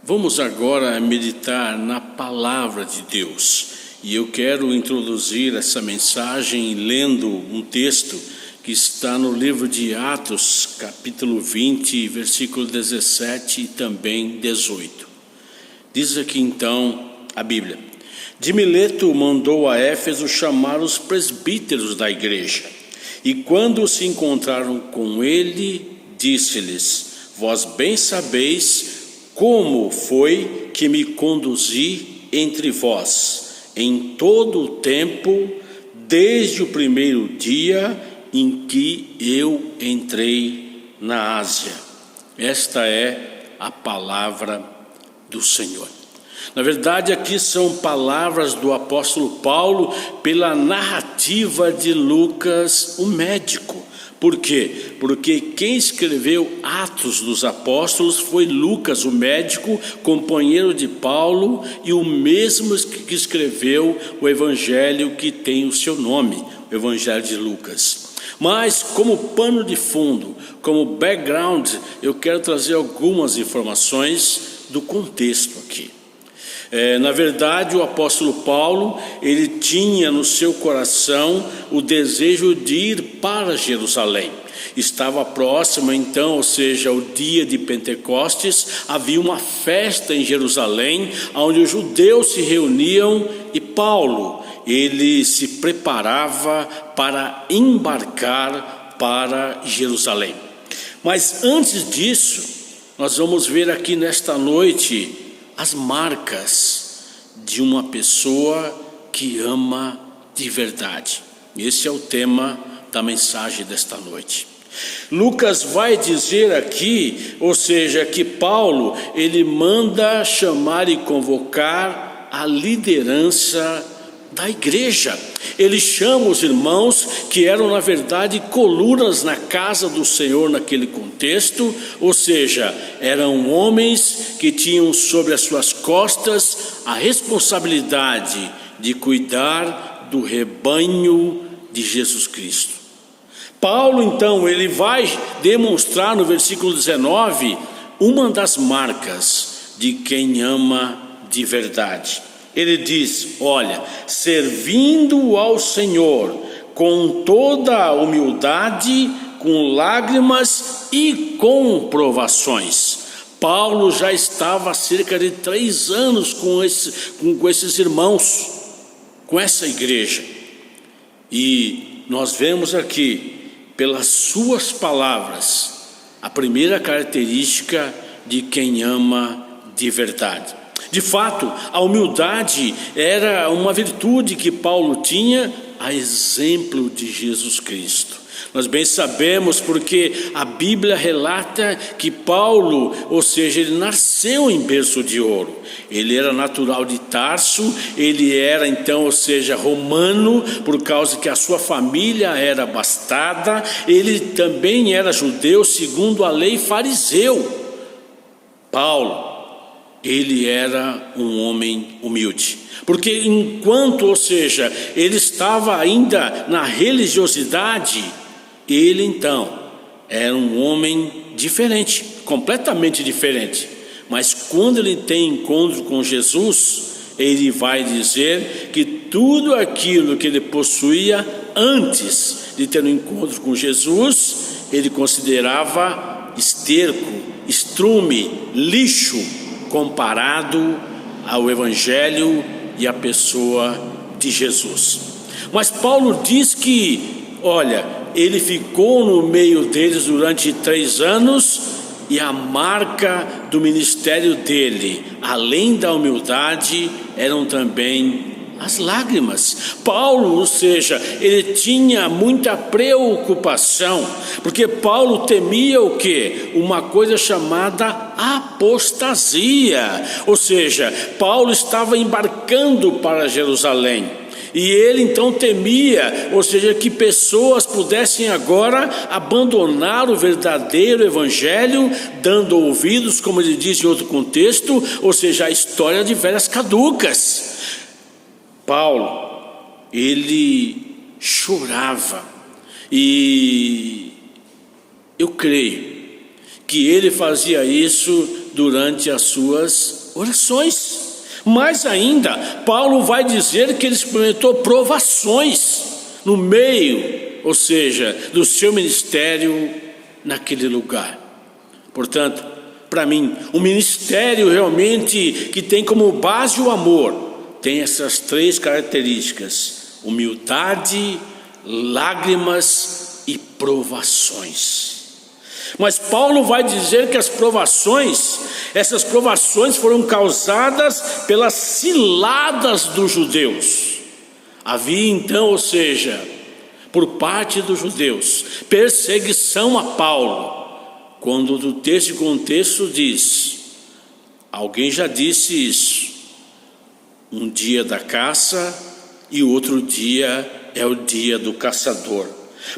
Vamos agora meditar na palavra de Deus. E eu quero introduzir essa mensagem lendo um texto que está no livro de Atos, capítulo 20, versículo 17 e também 18. Diz aqui então a Bíblia: de Mileto mandou a Éfeso chamar os presbíteros da igreja. E quando se encontraram com ele, disse-lhes: vós bem sabeis como foi que me conduzi entre vós, em todo o tempo, desde o primeiro dia em que eu entrei na Ásia. Esta é a palavra do Senhor. Na verdade, aqui são palavras do apóstolo Paulo pela narrativa de Lucas, o médico. Por quê? Porque quem escreveu Atos dos Apóstolos foi Lucas, o médico, companheiro de Paulo, e o mesmo que escreveu o evangelho que tem o seu nome, o Evangelho de Lucas. Mas como pano de fundo, como background, eu quero trazer algumas informações do contexto aqui. Na verdade, o apóstolo Paulo, ele tinha no seu coração o desejo de ir para Jerusalém. Estava próximo então, ou seja, o dia de Pentecostes, havia uma festa em Jerusalém, onde os judeus se reuniam, e Paulo, ele se preparava para embarcar para Jerusalém. Mas antes disso, nós vamos ver aqui nesta noite as marcas de uma pessoa que ama de verdade. Esse é o tema da mensagem desta noite. Lucas vai dizer aqui, ou seja, que Paulo, ele manda chamar e convocar a liderança da igreja. Ele chama os irmãos que eram na verdade colunas na casa do Senhor naquele contexto, ou seja, eram homens que tinham sobre as suas costas a responsabilidade de cuidar do rebanho de Jesus Cristo. Paulo então, ele vai demonstrar no versículo 19 uma das marcas de quem ama de verdade. Ele diz: olha, servindo ao Senhor com toda a humildade, com lágrimas e com provações. Paulo já estava há cerca de 3 anos com esses irmãos, com essa igreja. E nós vemos aqui, pelas suas palavras, a primeira característica de quem ama de verdade. De fato, a humildade era uma virtude que Paulo tinha, a exemplo de Jesus Cristo. Nós bem sabemos porque a Bíblia relata que Paulo, ou seja, ele nasceu em berço de ouro. Ele era natural de Tarso, ele era então, ou seja, romano, por causa que a sua família era abastada. Ele também era judeu segundo a lei fariseu. Paulo, ele era um homem humilde, porque enquanto, ou seja, ele estava ainda na religiosidade, ele então era um homem diferente, completamente diferente. Mas quando ele tem encontro com Jesus, ele vai dizer que tudo aquilo que ele possuía antes de ter um encontro com Jesus, ele considerava esterco, estrume, lixo, comparado ao Evangelho e à pessoa de Jesus. Mas Paulo diz que, olha, ele ficou no meio deles durante 3 anos, e a marca do ministério dele, além da humildade, eram também as lágrimas. Paulo, ou seja, ele tinha muita preocupação, porque Paulo temia o quê? Uma coisa chamada apostasia, ou seja, Paulo estava embarcando para Jerusalém, e ele então temia, ou seja, que pessoas pudessem agora abandonar o verdadeiro evangelho, dando ouvidos, como ele diz em outro contexto, ou seja, a história de velhas caducas. Paulo, ele chorava, e eu creio que ele fazia isso durante as suas orações. Mais ainda, Paulo vai dizer que ele experimentou provações no meio, ou seja, do seu ministério naquele lugar. Portanto, para mim, o ministério realmente que tem como base o amor, tem essas três características: humildade, lágrimas e provações. Mas Paulo vai dizer que essas provações foram causadas pelas ciladas dos judeus. Havia então, ou seja, por parte dos judeus, perseguição a Paulo. Quando do texto e contexto diz, alguém já disse isso, um dia da caça e outro dia é o dia do caçador.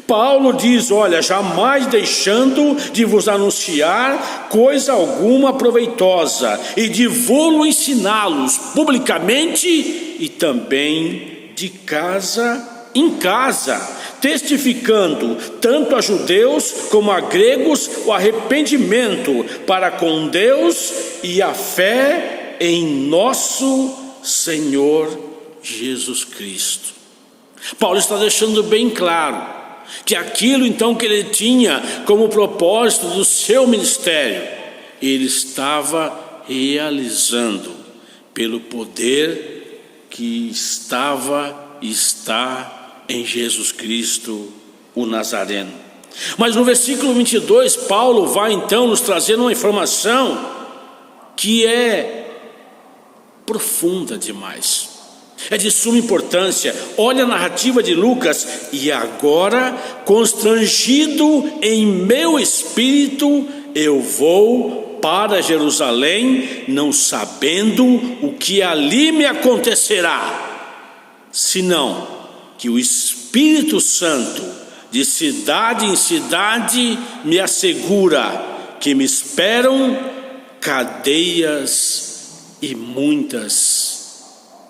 Paulo diz, olha, jamais deixando de vos anunciar coisa alguma proveitosa, e de vou-lo ensiná-los publicamente e também de casa em casa, testificando tanto a judeus como a gregos o arrependimento para com Deus e a fé em nosso Senhor Jesus Cristo. Paulo está deixando bem claro que aquilo então que ele tinha como propósito do seu ministério, ele estava realizando pelo poder que estava e está em Jesus Cristo, o Nazareno. Mas no versículo 22, Paulo vai então nos trazer uma informação que é profunda demais. É de suma importância. Olha a narrativa de Lucas. E agora, constrangido em meu espírito, eu vou para Jerusalém, não sabendo o que ali me acontecerá, senão que o Espírito Santo, de cidade em cidade, me assegura que me esperam cadeias e muitas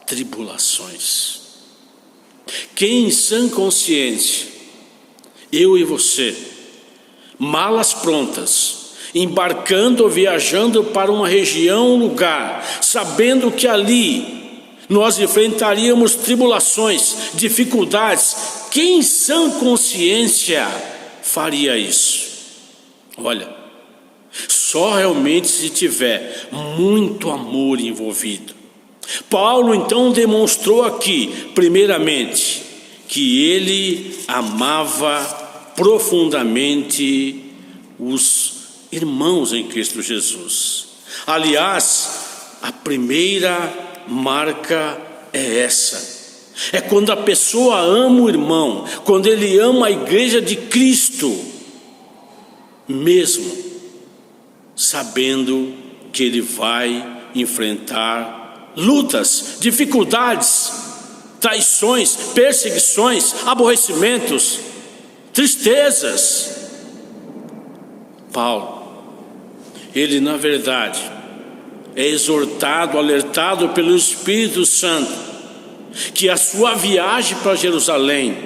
tribulações. Quem em sã consciência, eu e você, malas prontas, embarcando ou viajando para uma região, um lugar, sabendo que ali nós enfrentaríamos tribulações, dificuldades, quem em sã consciência faria isso? Olha, só realmente se tiver muito amor envolvido. Paulo então demonstrou aqui, primeiramente, que ele amava profundamente os irmãos em Cristo Jesus. Aliás, a primeira marca é essa: é quando a pessoa ama o irmão, quando ele ama a igreja de Cristo, mesmo sabendo que ele vai enfrentar lutas, dificuldades, traições, perseguições, aborrecimentos, tristezas. Paulo, ele na verdade é exortado, alertado pelo Espírito Santo, que a sua viagem para Jerusalém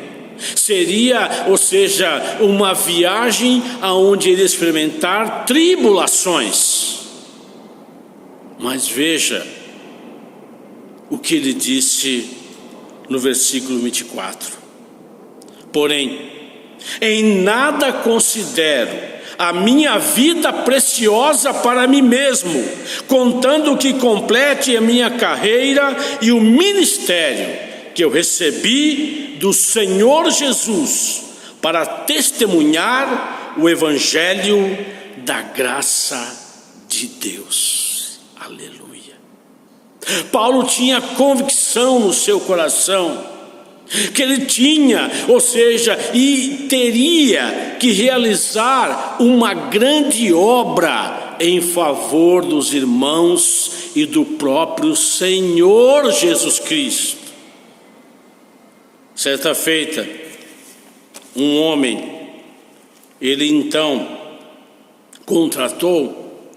seria, ou seja, uma viagem aonde ele experimentar tribulações. Mas veja o que ele disse no versículo 24: porém, em nada considero a minha vida preciosa para mim mesmo, contando que complete a minha carreira e o ministério que eu recebi do Senhor Jesus, para testemunhar o evangelho da graça de Deus. Aleluia. Paulo tinha convicção no seu coração que ele tinha, ou seja, e teria que realizar uma grande obra em favor dos irmãos e do próprio Senhor Jesus Cristo. Certa feita, um homem, ele então contratou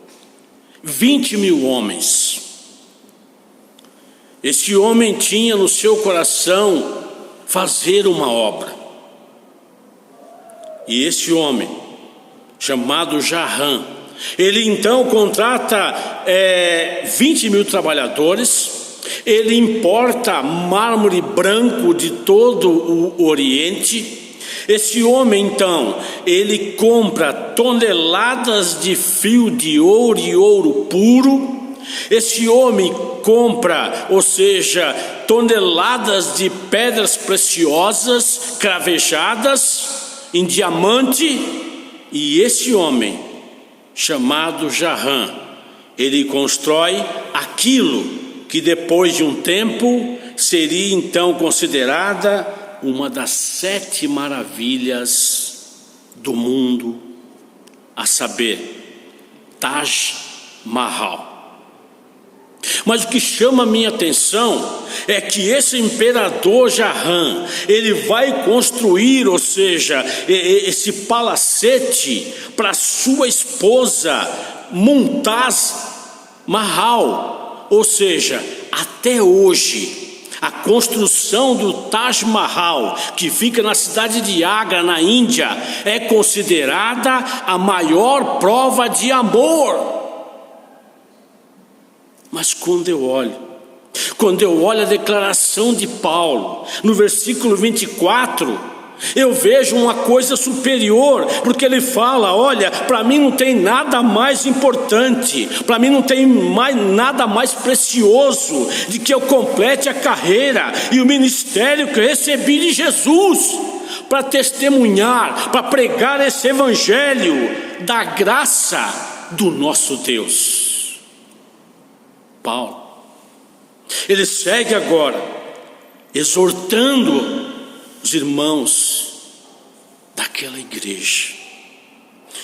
20.000 homens. Esse homem tinha no seu coração fazer uma obra. E esse homem, chamado Jarrã, Ele então contrata 20 mil trabalhadores, ele importa mármore branco de todo o Oriente. Esse homem então, ele compra toneladas de fio de ouro e ouro puro. Esse homem compra, ou seja, toneladas de pedras preciosas cravejadas em diamante. E esse homem, chamado Jarrã, ele constrói aquilo que depois de um tempo seria então considerada uma das 7 maravilhas do mundo, a saber, Taj Mahal. Mas o que chama a minha atenção é que esse imperador Jarrã, ele vai construir, ou seja, esse palacete para sua esposa Mumtaz Mahal. Ou seja, até hoje, a construção do Taj Mahal, que fica na cidade de Agra, na Índia, é considerada a maior prova de amor. Mas quando eu olho a declaração de Paulo, no versículo 24, eu vejo uma coisa superior, porque ele fala: olha, para mim não tem nada mais importante, para mim não tem nada mais precioso de que eu complete a carreira e o ministério que eu recebi de Jesus, para testemunhar, para pregar esse evangelho da graça do nosso Deus. Paulo, ele segue agora exortando os irmãos daquela igreja,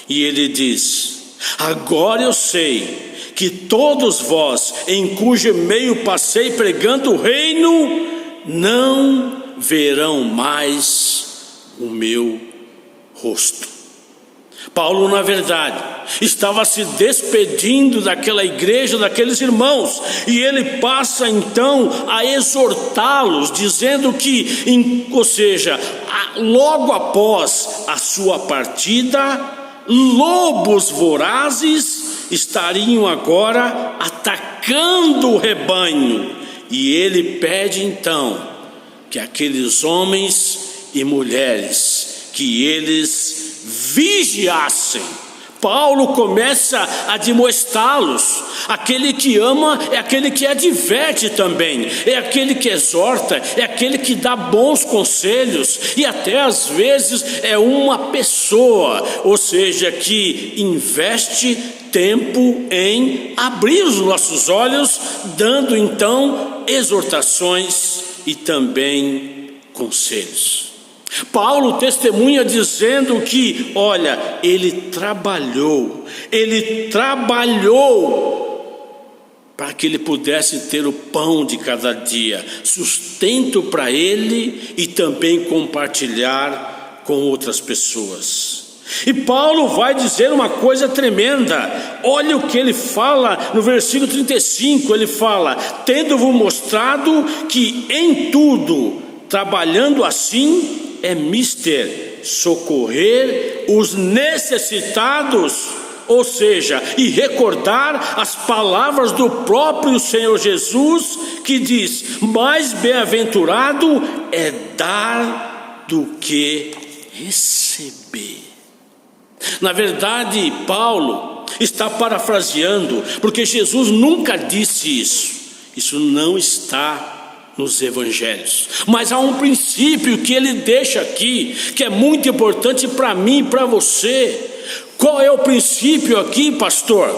e ele diz: agora eu sei que todos vós, em cujo meio passei pregando o reino, não verão mais o meu rosto. Paulo, na verdade, estava se despedindo daquela igreja, daqueles irmãos, e ele passa então a exortá-los, dizendo que, ou seja, logo após a sua partida, lobos vorazes estariam agora atacando o rebanho, e ele pede então que aqueles homens e mulheres, que eles vigiassem. Paulo começa a admoestá-los. Aquele que ama é aquele que adverte também, é aquele que exorta, é aquele que dá bons conselhos, e até às vezes é uma pessoa, ou seja, que investe tempo em abrir os nossos olhos, dando então exortações e também conselhos. Paulo testemunha dizendo que, olha, ele trabalhou para que ele pudesse ter o pão de cada dia, sustento para ele e também compartilhar com outras pessoas. E Paulo vai dizer uma coisa tremenda. Olha o que ele fala no versículo 35, ele fala: tendo-vos mostrado que em tudo, trabalhando assim, é mister socorrer os necessitados, ou seja, e recordar as palavras do próprio Senhor Jesus, que diz: mais bem-aventurado é dar do que receber. Na verdade, Paulo está parafraseando, porque Jesus nunca disse isso. Isso não está nos evangelhos, mas há um princípio que ele deixa aqui, que é muito importante para mim e para você. Qual é o princípio aqui, pastor?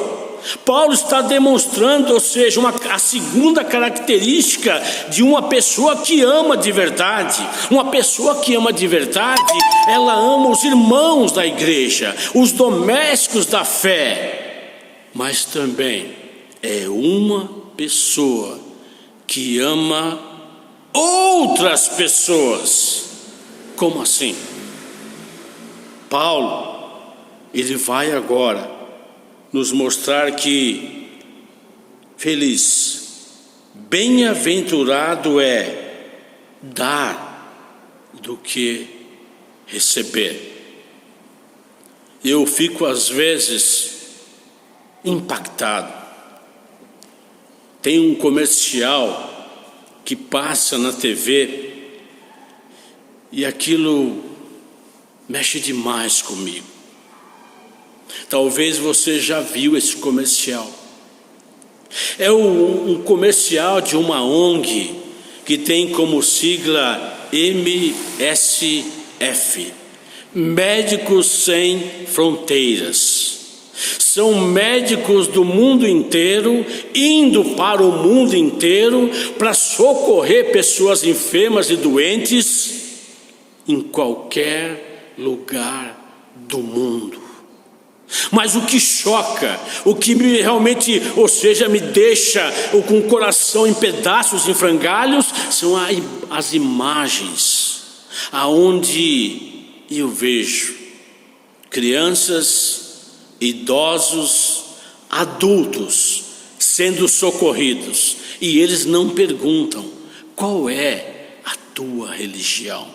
Paulo está demonstrando, ou seja, a segunda característica de uma pessoa que ama de verdade. Uma pessoa que ama de verdade, ela ama os irmãos da igreja, os domésticos da fé, mas também é uma pessoa que ama outras pessoas. Como assim? Paulo, ele vai agora nos mostrar que feliz, bem-aventurado é dar do que receber. Eu fico às vezes impactado. Tem um comercial que passa na TV e aquilo mexe demais comigo. Talvez você já viu esse comercial. É um comercial de uma ONG que tem como sigla MSF, Médicos Sem Fronteiras. São médicos do mundo inteiro indo para o mundo inteiro para socorrer pessoas enfermas e doentes em qualquer lugar do mundo. Mas o que choca, o que realmente, me deixa com o coração em pedaços, em frangalhos, são as imagens, aonde eu vejo crianças, idosos, adultos sendo socorridos, e eles não perguntam qual é a tua religião.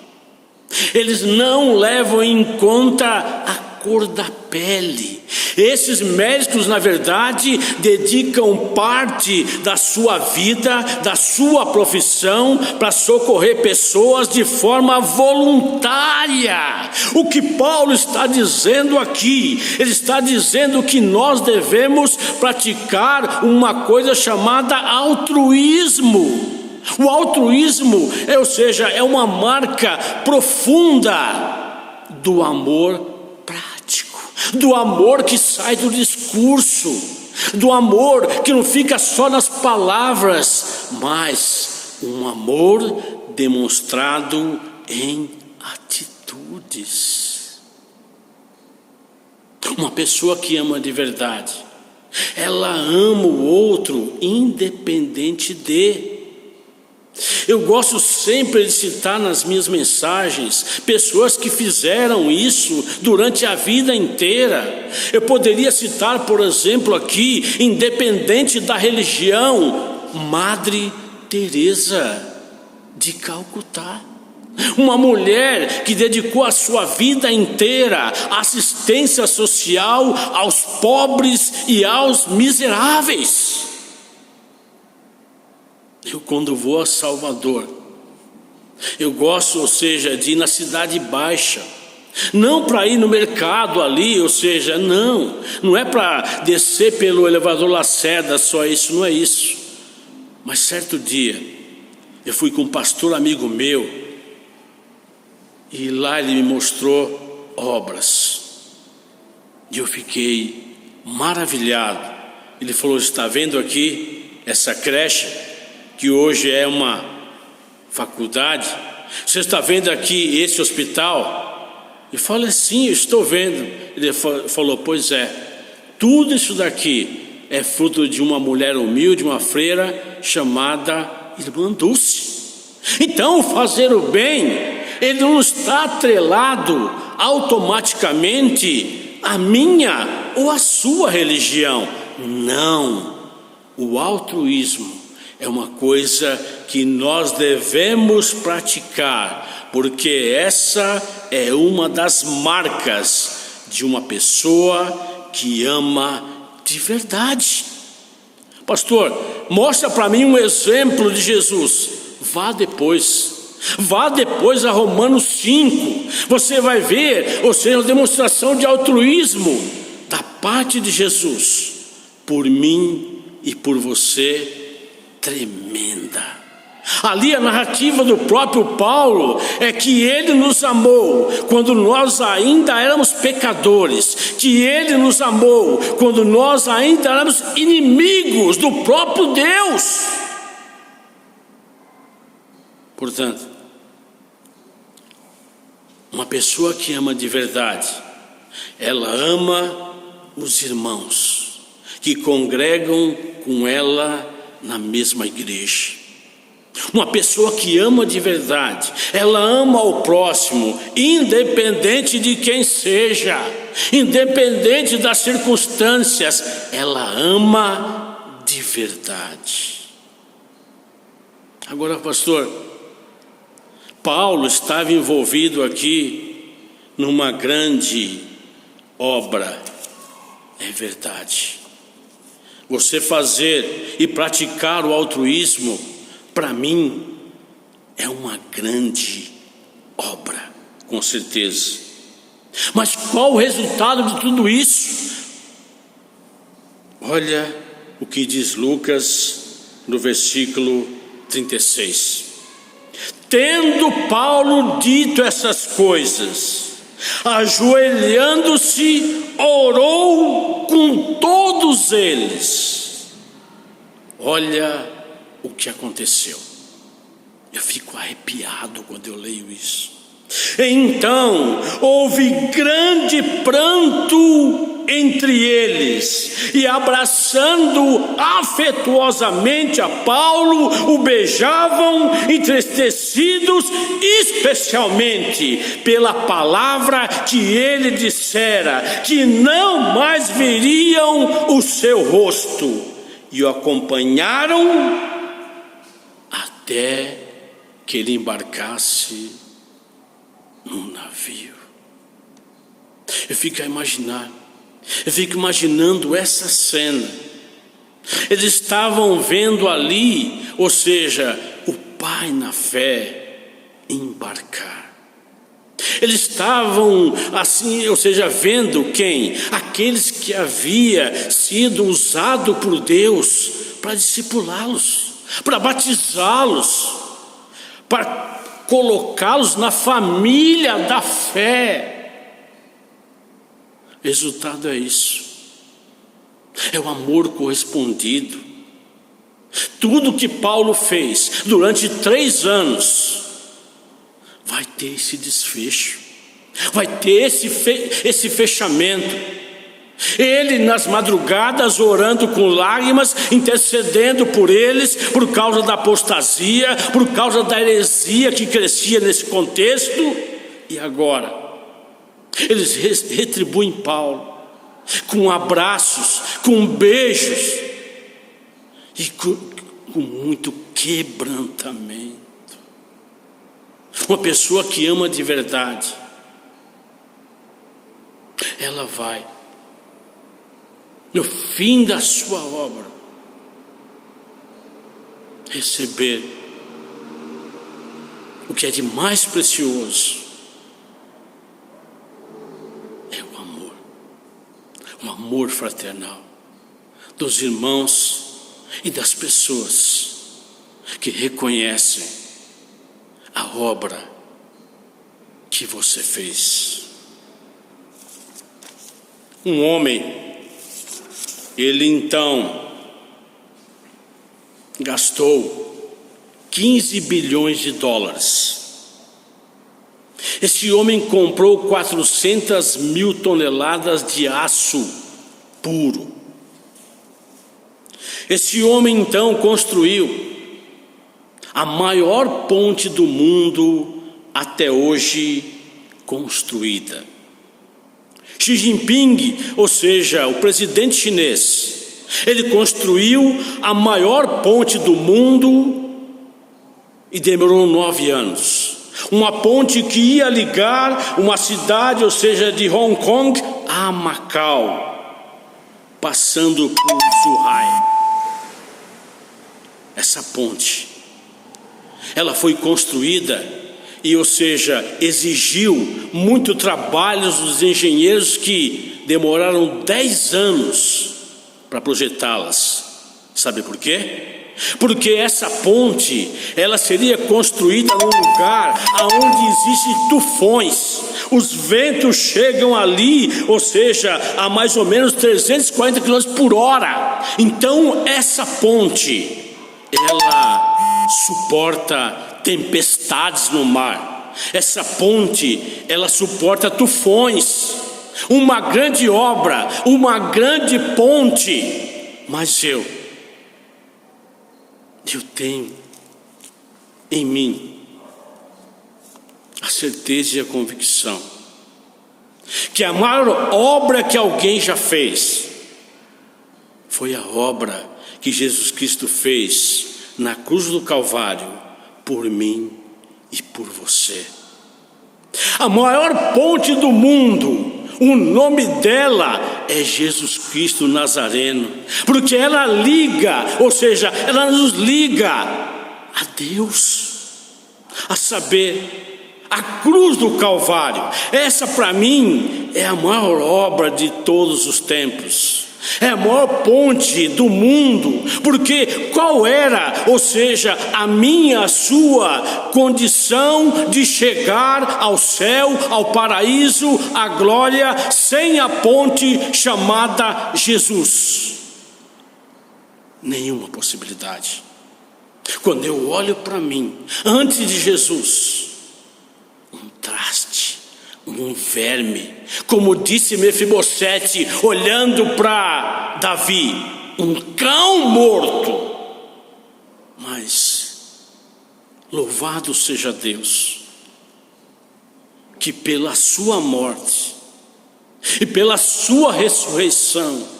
Eles não levam em conta a cor da pele. Esses médicos, na verdade, dedicam parte da sua vida, da sua profissão, para socorrer pessoas de forma voluntária. O que Paulo está dizendo aqui? Ele está dizendo que nós devemos praticar uma coisa chamada altruísmo. O altruísmo, é uma marca profunda do amor prático, do amor que sai do discurso, do amor que não fica só nas palavras, mas um amor demonstrado em atitudes. Uma pessoa que ama de verdade, ela ama o outro independente de. Eu gosto sempre de citar nas minhas mensagens pessoas que fizeram isso durante a vida inteira. Eu poderia citar, por exemplo, aqui, independente da religião, Madre Teresa de Calcutá. Uma mulher que dedicou a sua vida inteira à assistência social aos pobres e aos miseráveis. Eu, quando vou a Salvador, eu gosto, de ir na Cidade Baixa, não para ir no mercado ali, não é para descer pelo elevador Lacerda, só isso, não é isso. Mas certo dia, eu fui com um pastor amigo meu, e lá ele me mostrou obras, e eu fiquei maravilhado. Ele falou: está vendo aqui essa creche, que hoje é uma faculdade? Você está vendo aqui esse hospital? Eu falei: sim, eu estou vendo. Ele falou: pois é, tudo isso daqui é fruto de uma mulher humilde, uma freira chamada Irmã Dulce. Então, fazer o bem, ele não está atrelado automaticamente à minha ou à sua religião. Não, o altruísmo é uma coisa que nós devemos praticar, porque essa é uma das marcas de uma pessoa que ama de verdade. Pastor, mostra para mim um exemplo de Jesus. Vá depois a Romanos 5, você vai ver, uma demonstração de altruísmo da parte de Jesus, por mim e por você, tremenda. Ali a narrativa do próprio Paulo é que ele nos amou quando nós ainda éramos pecadores, que ele nos amou quando nós ainda éramos inimigos do próprio Deus. Portanto, uma pessoa que ama de verdade, ela ama os irmãos que congregam com ela na mesma igreja. Uma pessoa que ama de verdade, ela ama o próximo, independente de quem seja, independente das circunstâncias, ela ama de verdade. Agora, pastor, Paulo estava envolvido aqui numa grande obra, é verdade. Você fazer e praticar o altruísmo, para mim, é uma grande obra, com certeza. Mas qual o resultado de tudo isso? Olha o que diz Lucas no versículo 36. Tendo Paulo dito essas coisas, ajoelhando-se, orou com todos eles. Olha o que aconteceu. Eu fico arrepiado quando eu leio isso. Então houve grande pranto entre eles, e abraçando afetuosamente a Paulo, o beijavam, entristecidos especialmente pela palavra que ele dissera, que não mais veriam o seu rosto, e o acompanharam até que ele embarcasse num navio. Eu fico imaginando essa cena. Eles estavam vendo ali, ou seja, o pai na fé embarcar. Eles estavam assim, ou seja, vendo quem? Aqueles que havia sido usado por Deus para discipulá-los, para batizá-los, para colocá-los na família da fé. Resultado é isso, é o amor correspondido. Tudo que Paulo fez durante 3 anos vai ter esse desfecho, vai ter esse fechamento. Ele nas madrugadas orando com lágrimas, intercedendo por eles, por causa da apostasia, por causa da heresia que crescia nesse contexto. E agora eles retribuem Paulo com abraços, com beijos e com muito quebrantamento. Uma pessoa que ama de verdade, ela vai, no fim da sua obra, receber o que é de mais precioso: é o amor fraternal dos irmãos e das pessoas que reconhecem a obra que você fez. Um homem, ele então gastou 15 bilhões de dólares. Esse homem comprou 400 mil toneladas de aço puro. Esse homem então construiu a maior ponte do mundo até hoje construída. Xi Jinping, ou seja, o presidente chinês, ele construiu a maior ponte do mundo e demorou 9 anos. Uma ponte que ia ligar uma cidade, ou seja, de Hong Kong a Macau, passando por Zhuhai. Essa ponte, ela foi construída e, ou seja, exigiu muito trabalho dos engenheiros que demoraram 10 anos para projetá-las. Sabe por quê? Porque essa ponte, ela seria construída num lugar onde existem tufões. Os ventos chegam ali, ou seja, a mais ou menos 340 km por hora. Então essa ponte, ela suporta tempestades no mar. Essa ponte, ela suporta tufões. Uma grande obra, uma grande ponte. Mas eu tenho em mim a certeza e a convicção que a maior obra que alguém já fez foi a obra que Jesus Cristo fez na cruz do Calvário por mim e por você. A maior ponte do mundo, o nome dela é Jesus Cristo Nazareno, porque ela liga, ou seja, ela nos liga a Deus, a saber, a cruz do Calvário. Essa para mim é a maior obra de todos os tempos, é a maior ponte do mundo, porque qual era, ou seja, a minha, a sua condição de chegar ao céu, ao paraíso, à glória, sem a ponte chamada Jesus? Nenhuma possibilidade. Quando eu olho para mim, antes de Jesus, um traste, um verme, como disse Mefibosete, olhando para Davi, um cão morto. Mas louvado seja Deus, que pela sua morte e pela sua ressurreição,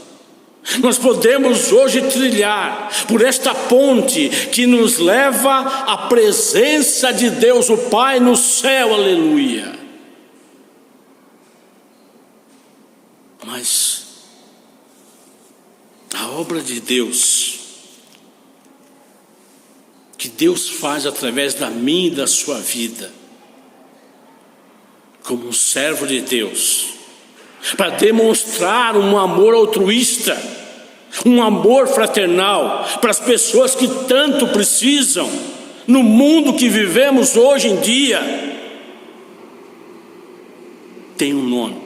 nós podemos hoje trilhar por esta ponte que nos leva à presença de Deus o Pai no céu, aleluia. Mas a obra de Deus, que Deus faz através da minha e da sua vida, como um servo de Deus, para demonstrar um amor altruísta, um amor fraternal para as pessoas que tanto precisam no mundo que vivemos hoje em dia, tem um nome,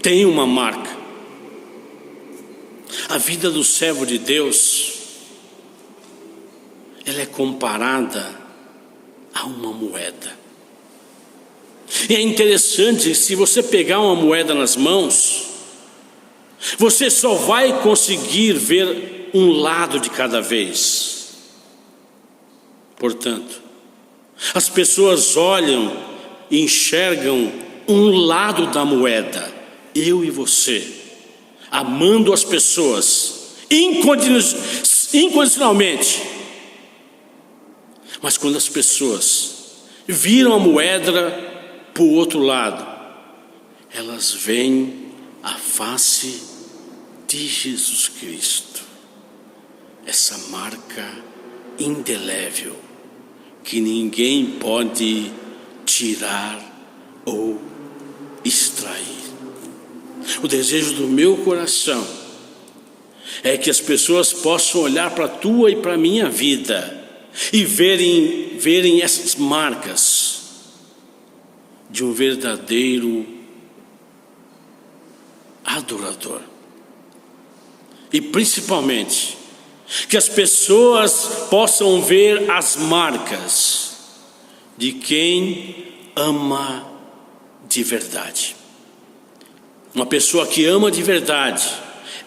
tem uma marca. A vida do servo de Deus, ela é comparada a uma moeda. E é interessante, se você pegar uma moeda nas mãos, você só vai conseguir ver um lado de cada vez. Portanto, as pessoas olham e enxergam um lado da moeda. Eu e você, amando as pessoas incondicionalmente. Mas quando as pessoas viram a moeda para o outro lado, elas veem a face de Jesus Cristo, essa marca indelével que ninguém pode tirar ou extrair. O desejo do meu coração é que as pessoas possam olhar para a tua e para a minha vida e verem essas marcas de um verdadeiro adorador. E principalmente, que as pessoas possam ver as marcas de quem ama de verdade. Uma pessoa que ama de verdade,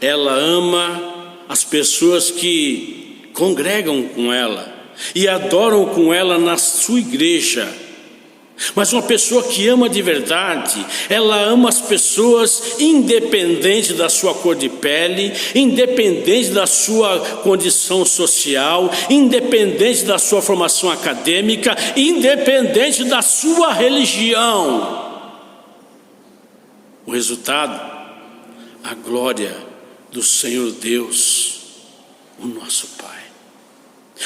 ela ama as pessoas que congregam com ela e adoram com ela na sua igreja. Mas uma pessoa que ama de verdade, ela ama as pessoas independente da sua cor de pele, independente da sua condição social, independente da sua formação acadêmica, independente da sua religião. O resultado, a glória do Senhor Deus, o nosso Pai.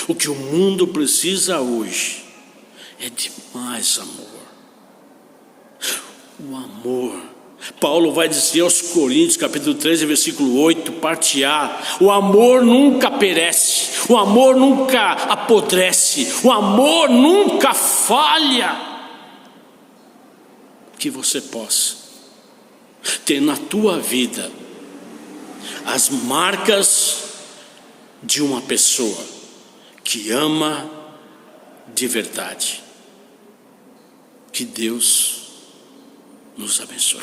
O que o mundo precisa hoje é de mais amor. O amor. Paulo vai dizer aos Coríntios, capítulo 13, versículo 8, parte A: o amor nunca perece, o amor nunca apodrece, o amor nunca falha. Que você possa ter na tua vida as marcas de uma pessoa que ama de verdade. Que Deus nos abençoe.